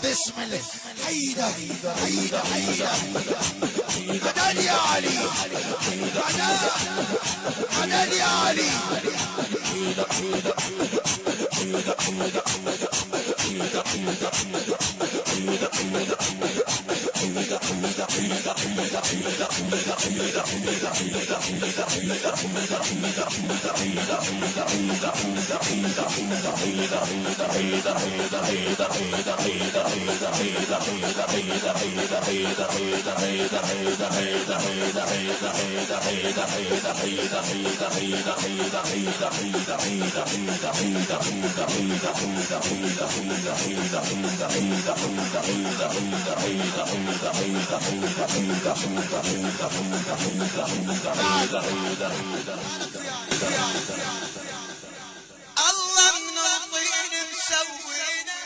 بسم الله. حيدر حيدر حيدر مدد يا علي، مدد يا علي. الله من الطين مسوينا،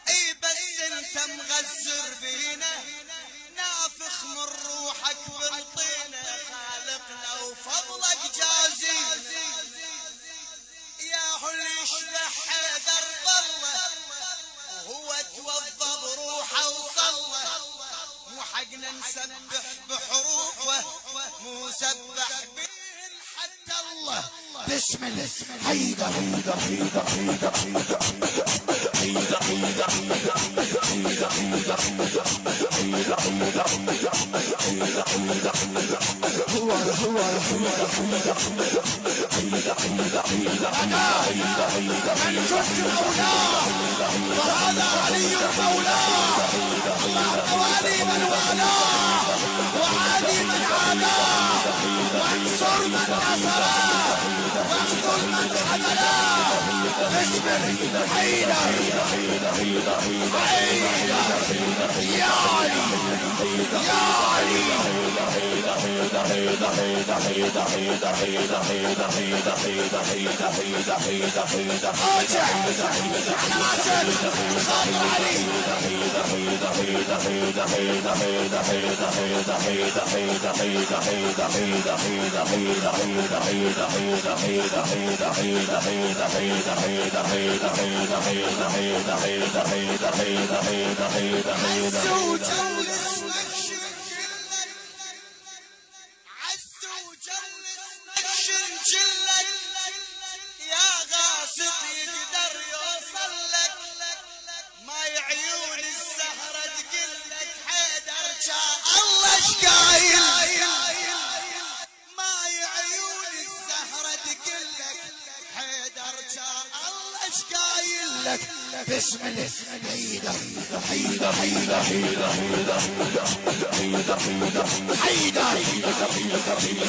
اي بس انت مغزر بينا، نافخ من روحك بالطينه، خالقنا وفضلك جازينا. يا اللي يشبه حيدر ضله وهو توضى بروحه وصله، مو حقنا نسبح بحروفه، مو سبح بين حتى الله. بسم الله. حيدر حيدر حيدر حيدر حيدر حيدر حيدر من كنت مولاه فهذا علي مولاه، الله قوالي من والاه وعادي من عاداه، وانصر من نصره واخذل من خذله. بسم الله. حيدر حيدر يا علي يا علي. راجع انا راسل خاطر علي. يا غاسط يقدر يوصل لك، ما يعيون الزهرة تقلك حيدر شاء الله شقايل، ما يعيون الزهرة تقلك حيدر شاء الله شقايل لك. بسم الله. حيدر حيدر حيدر حيدر حيدر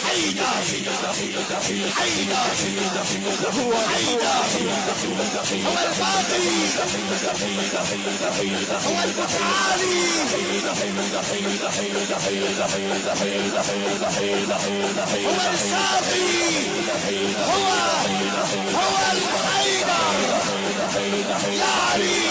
حيدر حيدر حيدر هو حيدر، هو الباقي، هو المتعالي، هو الساقي، هو الحيدر يا علي.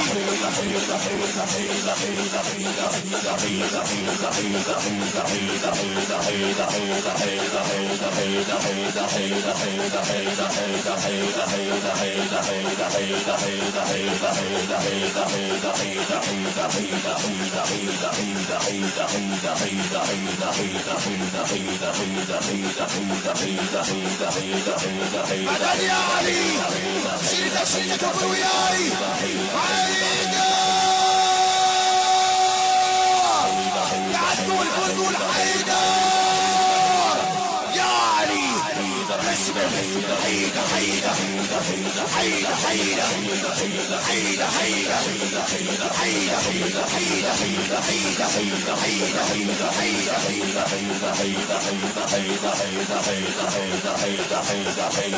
مدد يا علي. شيلك ابو وياي. قاعد قول حيدر يا علي. بسم الله. حيدر حيدر حيدر حيدر حيدر حيدر حيدر حيدر حيدر حيدر حيدر